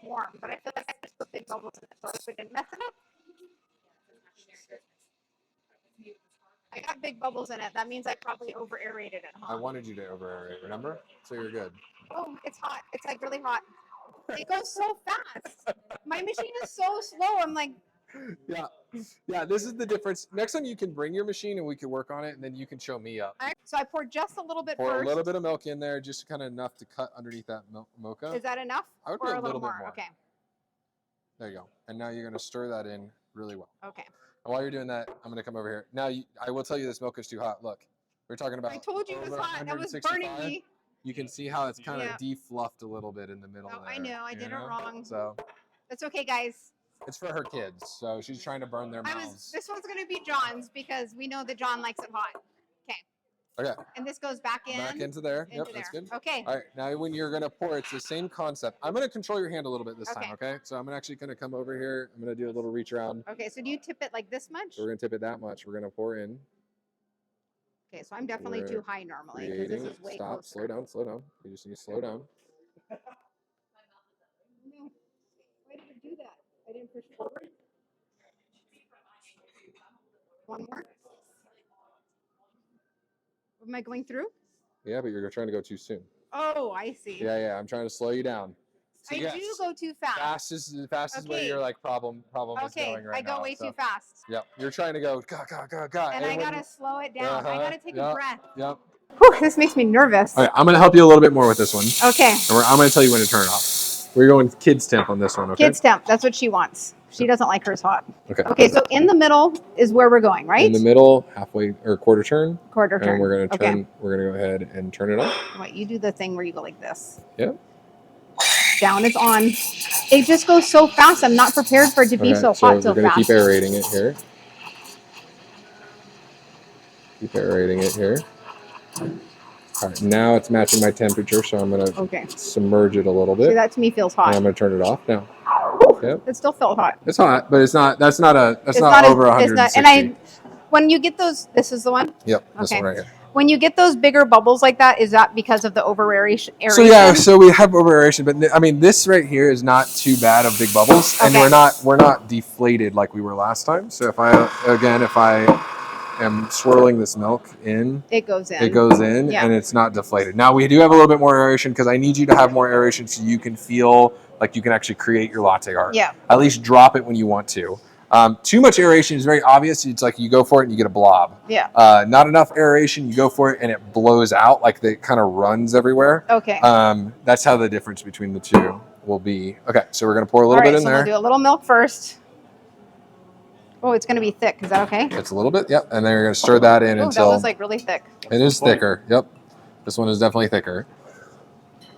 [SPEAKER 1] warm, but I feel like I just put big bubbles in it, so if we didn't mess it up. I got big bubbles in it. That means I probably over aerated it,
[SPEAKER 2] I
[SPEAKER 1] huh?
[SPEAKER 2] wanted you to over aerate, remember? So you're good.
[SPEAKER 1] Oh, it's hot. It's like really hot. It goes so fast. My machine is so slow. I'm like,
[SPEAKER 2] Yeah, this is the difference. Next time you can bring your machine and we can work on it, and then you can show me up.
[SPEAKER 1] so I poured just a little bit
[SPEAKER 2] Pour
[SPEAKER 1] first.
[SPEAKER 2] a little bit of milk in there, just kind of enough to cut underneath that mocha.
[SPEAKER 1] Is that enough?
[SPEAKER 2] I would
[SPEAKER 1] or
[SPEAKER 2] do
[SPEAKER 1] a little more? Okay.
[SPEAKER 2] There you go. And now you're going to stir that in really well.
[SPEAKER 1] Okay.
[SPEAKER 2] And while you're doing that, I'm going to come over here. Now, I will tell you this milk is too hot. Look, we're talking about
[SPEAKER 1] I told you it was
[SPEAKER 2] over
[SPEAKER 1] hot. That was burning
[SPEAKER 2] 165.
[SPEAKER 1] me.
[SPEAKER 2] You can see how it's kind of
[SPEAKER 1] Yeah.
[SPEAKER 2] defluffed a little bit in the middle
[SPEAKER 1] No,
[SPEAKER 2] there.
[SPEAKER 1] I know. I did it wrong.
[SPEAKER 2] So
[SPEAKER 1] That's okay, guys.
[SPEAKER 2] It's for her kids, so she's trying to burn their mouths.
[SPEAKER 1] This one's gonna be John's because we know that John likes it hot. Okay.
[SPEAKER 2] Okay.
[SPEAKER 1] And this goes back in.
[SPEAKER 2] Back into there.
[SPEAKER 1] Into
[SPEAKER 2] Yep, that's
[SPEAKER 1] there.
[SPEAKER 2] good.
[SPEAKER 1] Okay.
[SPEAKER 2] All right, now when you're gonna pour, it's the same concept. I'm gonna control your hand a little bit this
[SPEAKER 1] Okay.
[SPEAKER 2] time, okay? So I'm actually gonna come over here. I'm gonna do a little reach around.
[SPEAKER 1] Okay, so do you tip it like this much?
[SPEAKER 2] So we're gonna tip it that much. We're gonna pour in.
[SPEAKER 1] Okay, so I'm definitely
[SPEAKER 2] We're
[SPEAKER 1] too high normally because
[SPEAKER 2] creating.
[SPEAKER 1] this is way
[SPEAKER 2] Stop.
[SPEAKER 1] closer.
[SPEAKER 2] Slow down. Slow down. You just need to slow down.
[SPEAKER 1] No. Why did it do that? I didn't push forward. One more. Am I going through?
[SPEAKER 2] Yeah, but you're trying to go too soon.
[SPEAKER 1] Oh, I see.
[SPEAKER 2] Yeah. I'm trying to slow you down. So
[SPEAKER 1] I do go too fast.
[SPEAKER 2] Fast is where your like problem is going right now.
[SPEAKER 1] I go way too fast.
[SPEAKER 2] Yep, you're trying to go ga.
[SPEAKER 1] And I gotta slow it down. I gotta take a breath.
[SPEAKER 2] Yep.
[SPEAKER 1] Whew, this makes me nervous.
[SPEAKER 2] All right, I'm gonna help you a little bit more with this one.
[SPEAKER 1] Okay.
[SPEAKER 2] And I'm gonna tell you when to turn it off. We're going kids temp on this one, okay?
[SPEAKER 1] Kids temp. That's what she wants. She doesn't like hers hot.
[SPEAKER 2] Okay.
[SPEAKER 1] Okay, so in the middle is where we're going, right?
[SPEAKER 2] In the middle, halfway or quarter turn.
[SPEAKER 1] Quarter turn.
[SPEAKER 2] And we're gonna turn.
[SPEAKER 1] Okay.
[SPEAKER 2] We're gonna go ahead and turn it off.
[SPEAKER 1] Wait, you do the thing where you go like this.
[SPEAKER 2] Yep.
[SPEAKER 1] Down is on. It just goes so fast. I'm not prepared for it to be so hot so
[SPEAKER 2] we're gonna
[SPEAKER 1] fast.
[SPEAKER 2] keep aerating it here. Keep aerating it here. All right, now it's matching my temperature, so I'm gonna submerge it a little bit.
[SPEAKER 1] See, that to me feels hot.
[SPEAKER 2] And I'm gonna turn it off now. Yep.
[SPEAKER 1] It still felt hot.
[SPEAKER 2] It's hot, but it's not. That's not over 160.
[SPEAKER 1] When you get those, this is the one.
[SPEAKER 2] Yep. This one right here.
[SPEAKER 1] When you get those bigger bubbles like that, is that because of the over aeration?
[SPEAKER 2] So yeah, so we have over aeration, but I mean, this right here is not too bad of big bubbles, and we're not deflated like we were last time. So if I am swirling this milk in,
[SPEAKER 1] it goes in.
[SPEAKER 2] And it's not deflated. Now we do have a little bit more aeration because I need you to have more aeration so you can feel like you can actually create your latte art.
[SPEAKER 1] Yeah.
[SPEAKER 2] At least drop it when you want to. Too much aeration is very obvious. It's like you go for it and you get a blob.
[SPEAKER 1] Yeah.
[SPEAKER 2] Not enough aeration, you go for it and it blows out, like it kind of runs everywhere.
[SPEAKER 1] Okay.
[SPEAKER 2] That's how the difference between the two will be. Okay, so we're gonna pour a little bit in there.
[SPEAKER 1] We'll do a little milk first. Oh, it's gonna be thick. Is that okay?
[SPEAKER 2] It's a little bit, yep. And then you're gonna stir that in until
[SPEAKER 1] that was like really thick.
[SPEAKER 2] It is thicker. Yep. This one is definitely thicker.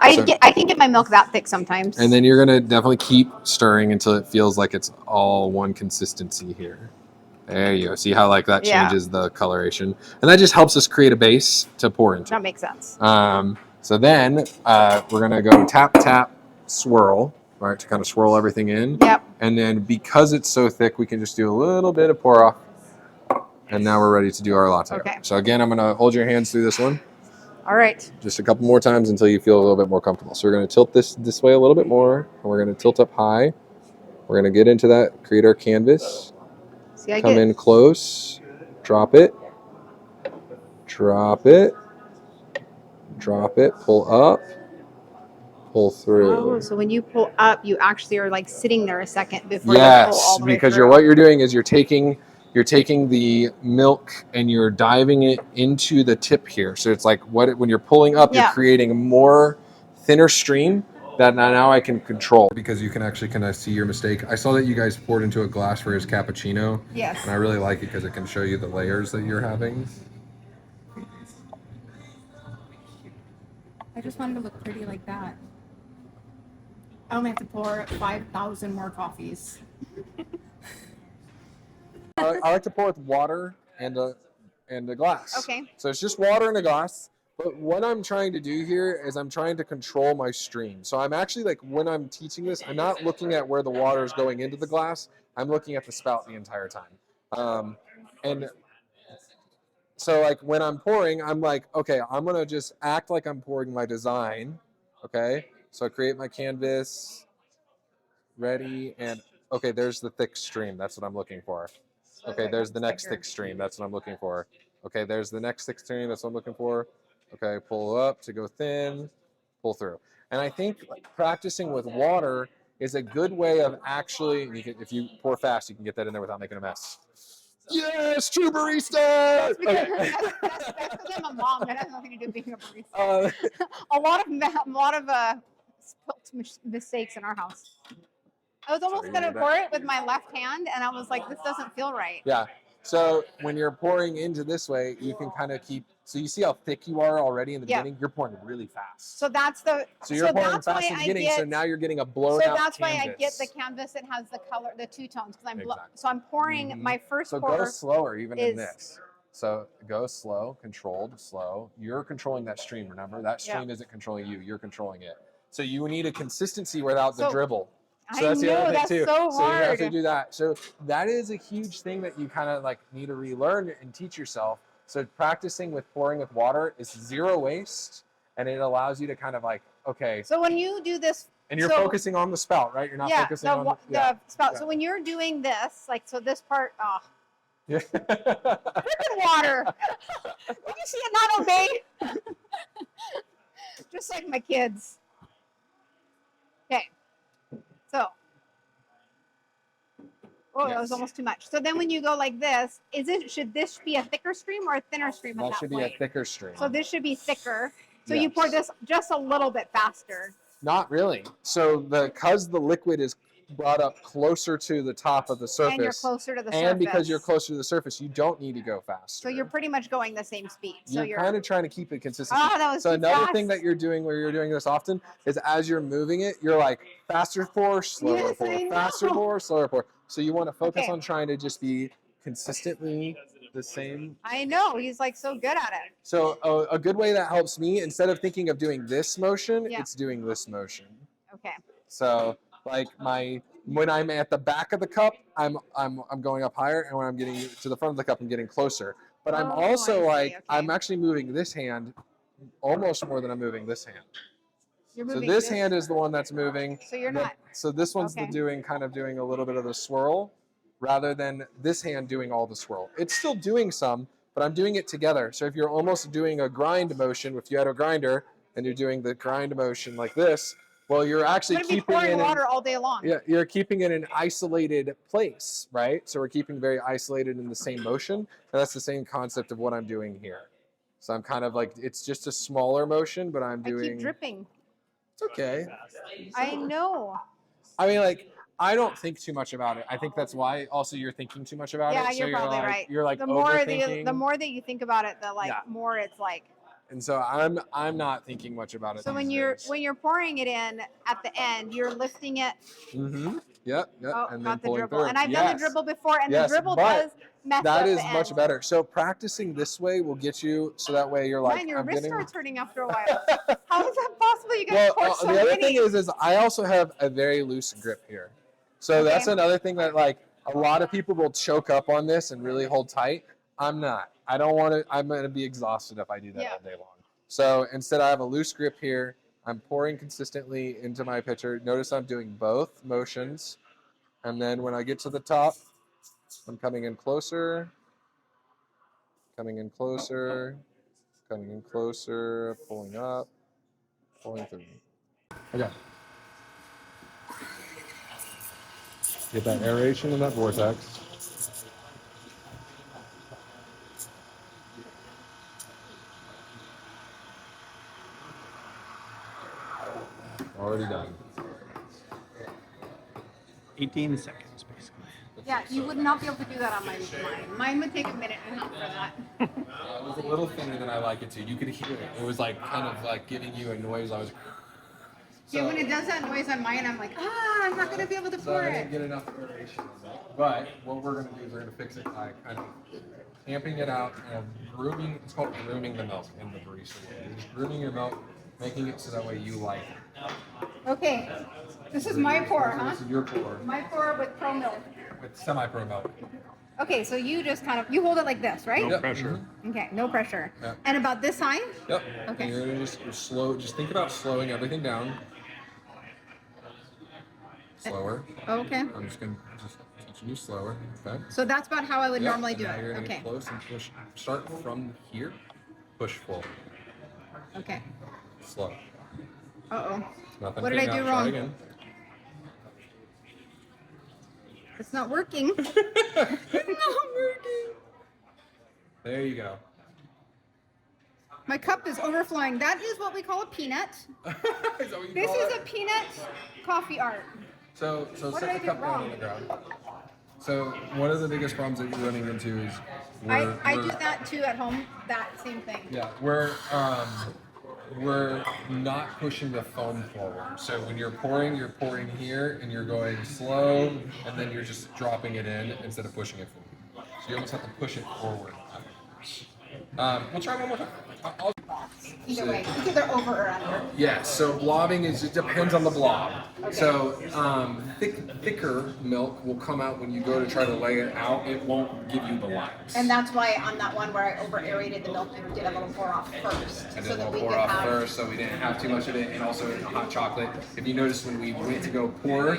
[SPEAKER 1] I can get my milk that thick sometimes.
[SPEAKER 2] And then you're gonna definitely keep stirring until it feels like it's all one consistency here. There you go. See how like that changes the coloration, and that just helps us create a base to pour into.
[SPEAKER 1] That makes sense.
[SPEAKER 2] So then we're gonna go tap, tap, swirl, right, to kind of swirl everything in.
[SPEAKER 1] Yep.
[SPEAKER 2] And then because it's so thick, we can just do a little bit of pour off, and now we're ready to do our latte.
[SPEAKER 1] Okay.
[SPEAKER 2] So again, I'm gonna hold your hands through this one.
[SPEAKER 1] All right.
[SPEAKER 2] Just a couple more times until you feel a little bit more comfortable. So we're going to tilt this way a little bit more, and we're going to tilt up high. We're going to get into that, create our canvas.
[SPEAKER 1] See,
[SPEAKER 2] come in close, drop it, drop it, drop it, pull up, pull through.
[SPEAKER 1] Oh, so when you pull up, you actually are like sitting there a second before you pull all the way
[SPEAKER 2] because
[SPEAKER 1] through.
[SPEAKER 2] what you're doing is you're taking the milk and you're diving it into the tip here. So it's like when you're pulling up, you're creating a more thinner stream that now I can control, because you can actually kind of see your mistake. I saw that you guys poured into a glass for his cappuccino.
[SPEAKER 1] Yes.
[SPEAKER 2] And I really like it because it can show you the layers that you're having.
[SPEAKER 1] I just wanted to look pretty like that. I only have to pour 5,000 more coffees.
[SPEAKER 2] I like to pour with water and a glass.
[SPEAKER 1] Okay.
[SPEAKER 2] So it's just water and a glass. But what I'm trying to do here is I'm trying to control my stream. So I'm actually, like, when I'm teaching this, I'm not looking at where the water is going into the glass. I'm looking at the spout the entire time. And so, like, when I'm pouring, I'm like, okay, I'm going to just act like I'm pouring my design. Okay. So I create my canvas. Ready. And okay, there's the thick stream. That's what I'm looking for. Okay, there's the next thick stream. That's what I'm looking for. Okay, there's the next thick stream. That's what I'm looking for. Okay, pull up to go thin, pull through. And I think practicing with water is a good way of actually, if you pour fast, you can get that in there without making a mess. Yes, true barista!
[SPEAKER 1] That's because I'm a mom. That has nothing to do with being a barista. a lot of spilt mistakes in our house. I was almost going to pour it with my left hand, and I was like, this doesn't feel right.
[SPEAKER 2] Yeah. So when you're pouring into this way, you can kind of keep So you see how thick you are already in the
[SPEAKER 1] Yeah.
[SPEAKER 2] beginning? You're pouring really fast.
[SPEAKER 1] So that's the.
[SPEAKER 2] So you're pouring
[SPEAKER 1] that's
[SPEAKER 2] fast
[SPEAKER 1] why
[SPEAKER 2] in the
[SPEAKER 1] I
[SPEAKER 2] beginning,
[SPEAKER 1] get,
[SPEAKER 2] so now you're getting a blown
[SPEAKER 1] So
[SPEAKER 2] out
[SPEAKER 1] that's why I get the
[SPEAKER 2] canvas.
[SPEAKER 1] canvas that has the color, the two tones, because I'm
[SPEAKER 2] Exactly.
[SPEAKER 1] so I'm pouring
[SPEAKER 2] Mhm.
[SPEAKER 1] my first
[SPEAKER 2] So
[SPEAKER 1] pour.
[SPEAKER 2] go slower even in
[SPEAKER 1] is-
[SPEAKER 2] this. So go slow, controlled, slow. You're controlling that stream, remember? That stream isn't controlling you, you're controlling it. So you need a consistency without the
[SPEAKER 1] So-
[SPEAKER 2] dribble. So
[SPEAKER 1] I
[SPEAKER 2] that's the
[SPEAKER 1] know,
[SPEAKER 2] other thing
[SPEAKER 1] that's
[SPEAKER 2] too.
[SPEAKER 1] so
[SPEAKER 2] So you have to
[SPEAKER 1] hard.
[SPEAKER 2] do that. So that is a huge thing that you kind of like need to relearn and teach yourself. So practicing with pouring with water is zero waste, and it allows you to kind of like, okay.
[SPEAKER 1] So when you do this,
[SPEAKER 2] And you're
[SPEAKER 1] so-
[SPEAKER 2] focusing on the spout, right? You're not
[SPEAKER 1] yeah,
[SPEAKER 2] focusing
[SPEAKER 1] the,
[SPEAKER 2] on
[SPEAKER 1] wa- the spout.
[SPEAKER 2] yeah.
[SPEAKER 1] So when you're doing this, like, so this part, oh,
[SPEAKER 2] Yeah.
[SPEAKER 1] freaking water. Did you see it not obey? Just like my kids. Okay. So. Oh, that was
[SPEAKER 2] Yes.
[SPEAKER 1] almost too much. So then when you go like this, should this be a thicker stream or a thinner stream at
[SPEAKER 2] That
[SPEAKER 1] that
[SPEAKER 2] should
[SPEAKER 1] point?
[SPEAKER 2] be a thicker stream.
[SPEAKER 1] So this should be thicker. So you
[SPEAKER 2] Yes.
[SPEAKER 1] pour this just a little bit faster.
[SPEAKER 2] Not really. So because the liquid is brought up closer to the top of the surface,
[SPEAKER 1] And you're closer to the surface.
[SPEAKER 2] and because you're closer to the surface, you don't need to go faster.
[SPEAKER 1] So you're pretty much going the same speed. So
[SPEAKER 2] you're kind of trying to keep it consistent.
[SPEAKER 1] Ah, that was
[SPEAKER 2] So
[SPEAKER 1] too
[SPEAKER 2] another
[SPEAKER 1] fast.
[SPEAKER 2] thing that you're doing where you're doing this often is as you're moving it, you're like faster pour, slower
[SPEAKER 1] Yes,
[SPEAKER 2] pour,
[SPEAKER 1] I
[SPEAKER 2] faster
[SPEAKER 1] know.
[SPEAKER 2] pour, slower pour. So you want to focus
[SPEAKER 1] Okay.
[SPEAKER 2] on trying to just be consistently the same.
[SPEAKER 1] I know, he's like so good at it.
[SPEAKER 2] So a good way that helps me, instead of thinking of doing this motion,
[SPEAKER 1] Yeah.
[SPEAKER 2] it's doing this motion.
[SPEAKER 1] Okay.
[SPEAKER 2] So like when I'm at the back of the cup, I'm going up higher, and when I'm getting to the front of the cup, I'm getting closer. But I'm
[SPEAKER 1] Oh,
[SPEAKER 2] also
[SPEAKER 1] I see,
[SPEAKER 2] like
[SPEAKER 1] okay.
[SPEAKER 2] I'm actually moving this hand almost more than I'm moving this hand.
[SPEAKER 1] You're
[SPEAKER 2] So
[SPEAKER 1] moving
[SPEAKER 2] this hand is the one that's moving.
[SPEAKER 1] So you're
[SPEAKER 2] The-
[SPEAKER 1] not.
[SPEAKER 2] So this one's
[SPEAKER 1] Okay.
[SPEAKER 2] kind of doing a little bit of the swirl, rather than this hand doing all the swirl. It's still doing some, but I'm doing it together. So if you're almost doing a grind motion, if you had a grinder and you're doing the grind motion like this, well, you're actually
[SPEAKER 1] I'm gonna be
[SPEAKER 2] keeping
[SPEAKER 1] pouring
[SPEAKER 2] it in,
[SPEAKER 1] water all day long.
[SPEAKER 2] yeah, you're keeping it in an isolated place, right? So we're keeping very isolated in the same motion, and that's the same concept of what I'm doing here. So I'm kind of like, it's just a smaller motion, but I'm
[SPEAKER 1] I
[SPEAKER 2] doing.
[SPEAKER 1] keep dripping.
[SPEAKER 2] It's okay.
[SPEAKER 1] I know.
[SPEAKER 2] I mean, like, I don't think too much about it. I think that's why also you're thinking too much about it.
[SPEAKER 1] Yeah,
[SPEAKER 2] So
[SPEAKER 1] you're probably
[SPEAKER 2] like,
[SPEAKER 1] right.
[SPEAKER 2] You're like
[SPEAKER 1] The more
[SPEAKER 2] overthinking.
[SPEAKER 1] the more that you think about it, the like
[SPEAKER 2] Yeah.
[SPEAKER 1] more it's like.
[SPEAKER 2] And so I'm not thinking much about it.
[SPEAKER 1] So
[SPEAKER 2] these days.
[SPEAKER 1] when you're pouring it in at the end, you're lifting it.
[SPEAKER 2] Mm-hmm. Yep.
[SPEAKER 1] Oh,
[SPEAKER 2] And then
[SPEAKER 1] got the
[SPEAKER 2] pulling
[SPEAKER 1] dribble.
[SPEAKER 2] through.
[SPEAKER 1] And I've done the
[SPEAKER 2] Yes.
[SPEAKER 1] dribble before, and
[SPEAKER 2] Yes,
[SPEAKER 1] the dribble
[SPEAKER 2] but
[SPEAKER 1] does mess
[SPEAKER 2] That
[SPEAKER 1] up
[SPEAKER 2] is
[SPEAKER 1] the
[SPEAKER 2] much
[SPEAKER 1] end.
[SPEAKER 2] better. So practicing this way will get you so that way you're like,
[SPEAKER 1] Mine, your
[SPEAKER 2] I'm
[SPEAKER 1] wrist
[SPEAKER 2] getting.
[SPEAKER 1] starts hurting after a while. How is that possible? You guys
[SPEAKER 2] Well,
[SPEAKER 1] pour so
[SPEAKER 2] the other
[SPEAKER 1] many.
[SPEAKER 2] thing is I also have a very loose grip here. So that's
[SPEAKER 1] Okay.
[SPEAKER 2] another thing that like a lot of people will choke up on this and really hold tight. I'm not. I don't want to. I'm going to be exhausted if I do that
[SPEAKER 1] Yeah.
[SPEAKER 2] all day long. So instead, I have a loose grip here. I'm pouring consistently into my pitcher. Notice I'm doing both motions. And then when I get to the top, I'm coming in closer, coming in closer, coming in closer, pulling up, pulling through. Okay. Get that aeration in that vortex. Already done.
[SPEAKER 3] 18 seconds, basically.
[SPEAKER 1] Yeah, you would not be able to do that on mine. Mine would take a minute and a half for that.
[SPEAKER 2] It was a little thinner than I like it to. You could hear it. It was like kind of like giving you a noise. I was.
[SPEAKER 1] Yeah, when it does that noise on mine, I'm like, I'm not gonna be able to
[SPEAKER 2] So
[SPEAKER 1] pour
[SPEAKER 2] I didn't
[SPEAKER 1] it.
[SPEAKER 2] get enough aeration in that. But what we're going to do is we're going to fix it by kind of tamping it out and grooming. It's called grooming the milk in the barista world. You're just grooming your milk, making it so that way you like it.
[SPEAKER 1] Okay, this is my pour,
[SPEAKER 2] So
[SPEAKER 1] huh?
[SPEAKER 2] this is your pour
[SPEAKER 1] My pour with pro milk.
[SPEAKER 2] with semi-pro milk.
[SPEAKER 1] Okay, so you just kind of, you hold it like this, right?
[SPEAKER 3] No pressure.
[SPEAKER 1] Okay, no pressure.
[SPEAKER 2] Yep.
[SPEAKER 1] And about this high?
[SPEAKER 2] Yep.
[SPEAKER 1] Okay.
[SPEAKER 2] And you're going to just slow. Just think about slowing everything down. Slower.
[SPEAKER 1] Okay.
[SPEAKER 2] I'm just going to teach you slower. Okay.
[SPEAKER 1] So that's about how I would
[SPEAKER 2] Yep,
[SPEAKER 1] normally
[SPEAKER 2] and
[SPEAKER 1] do
[SPEAKER 2] now You're
[SPEAKER 1] it.
[SPEAKER 2] gonna
[SPEAKER 1] Okay.
[SPEAKER 2] get close and push. Start from here. Push forward.
[SPEAKER 1] Okay.
[SPEAKER 2] Slow.
[SPEAKER 1] Uh-oh.
[SPEAKER 2] Nothing.
[SPEAKER 1] What did I
[SPEAKER 2] came
[SPEAKER 1] do
[SPEAKER 2] out. Try
[SPEAKER 1] wrong?
[SPEAKER 2] again.
[SPEAKER 1] It's not working.
[SPEAKER 2] There you go.
[SPEAKER 1] My cup is overflowing. That is what we call a peanut.
[SPEAKER 2] Is that what you
[SPEAKER 1] This
[SPEAKER 2] call
[SPEAKER 1] is
[SPEAKER 2] it?
[SPEAKER 1] a peanut coffee art.
[SPEAKER 2] So
[SPEAKER 1] What
[SPEAKER 2] set
[SPEAKER 1] did I
[SPEAKER 2] the
[SPEAKER 1] do
[SPEAKER 2] cup down
[SPEAKER 1] wrong?
[SPEAKER 2] on the ground. So one of the biggest problems that you're running into is
[SPEAKER 1] I do that too at home. That same thing.
[SPEAKER 2] Yeah, we're not pushing the foam forward. So when you're pouring here and you're going slow, and then you're just dropping it in instead of pushing it forward. So you almost have to push it forward. We'll try one more time.
[SPEAKER 1] Either way, it's either over or under.
[SPEAKER 2] Yeah, so blobbing it depends on the blob. Okay. So thicker milk will come out when you go to try to lay it out. It won't give you the lines.
[SPEAKER 1] And that's why on that one where I over aerated the milk, you did a little pour off first.
[SPEAKER 2] I did a little pour off first, so we didn't have too much of it. And also in the hot chocolate, if you notice when we went to go pour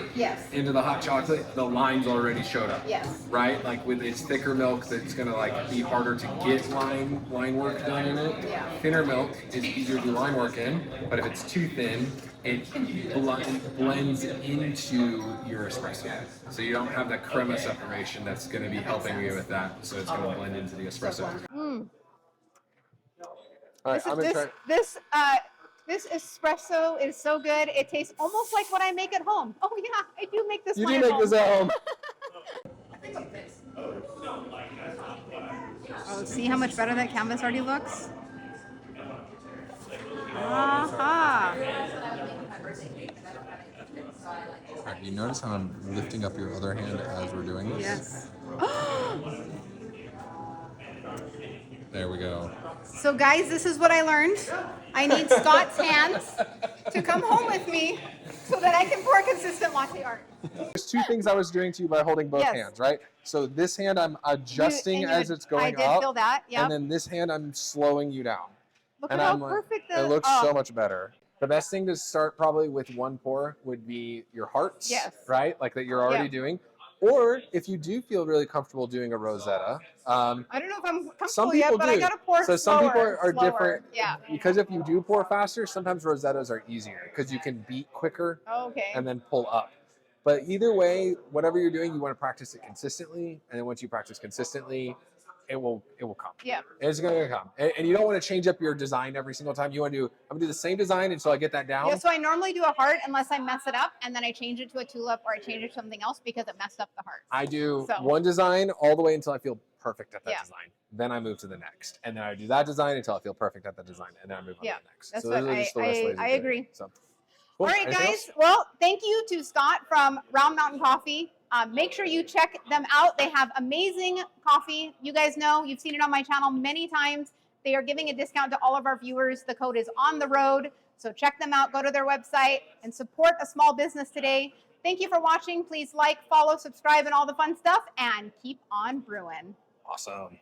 [SPEAKER 2] into the hot chocolate, the lines already showed up.
[SPEAKER 1] Yes.
[SPEAKER 2] Right? Like with its thicker milk, that's gonna like be harder to get line work done in it.
[SPEAKER 1] Yeah.
[SPEAKER 2] Thinner milk is easier to do line work in, but if it's too thin, it blends into your espresso. So you don't have that crema separation that's going to be helping you with that. So it's going to blend into the espresso. All right, I'm going to try.
[SPEAKER 1] This espresso is so good. It tastes almost like what I make at home. Oh yeah, I do make this.
[SPEAKER 2] You do make this at home.
[SPEAKER 1] Oh, see how much better that canvas already looks? Aha.
[SPEAKER 2] Alright, you notice how I'm lifting up your other hand as we're doing this?
[SPEAKER 1] Yes.
[SPEAKER 2] There we go.
[SPEAKER 1] So guys, this is what I learned. I need Scott's hands to come home with me so that I can pour consistent latte art.
[SPEAKER 2] There's two things I was doing to you by holding both hands, right? So this hand I'm adjusting as it's going up.
[SPEAKER 1] I did feel that, yeah.
[SPEAKER 2] And then this hand I'm slowing you down.
[SPEAKER 1] Look at how perfect
[SPEAKER 2] it looks so much better. The best thing to start probably with one pour would be your hearts, right? Like that you're already doing. Or if you do feel really comfortable doing a Rosetta.
[SPEAKER 1] I don't know if I'm comfortable yet, but I got to pour slower.
[SPEAKER 2] So some people are different.
[SPEAKER 1] Yeah.
[SPEAKER 2] Because if you do pour faster, sometimes Rosettas are easier because you can beat quicker and then pull up. But either way, whatever you're doing, you want to practice it consistently. And then once you practice consistently, it will come.
[SPEAKER 1] Yeah.
[SPEAKER 2] It's going to come. And you don't want to change up your design every single time. You want to I'm going to do the same design until I get that down.
[SPEAKER 1] Yeah, so I normally do a heart unless I mess it up, and then I change it to a tulip or I change it to something else because it messed up the heart.
[SPEAKER 2] I do one design all the way until I feel perfect at that design. Then I move to the next. And then I do that design until I feel perfect at that design. And then I move on to the next.
[SPEAKER 1] That's
[SPEAKER 2] so
[SPEAKER 1] what I agree.
[SPEAKER 2] So, cool.
[SPEAKER 1] All right, guys. Well, thank you to Scott from Round Mountain Coffee. Make sure you check them out. They have amazing coffee. You guys know, you've seen it on my channel many times. They are giving a discount to all of our viewers. The code is on the road. So check them out. Go to their website and support a small business today. Thank you for watching. Please like, follow, subscribe, and all the fun stuff. And keep on brewing.
[SPEAKER 2] Awesome.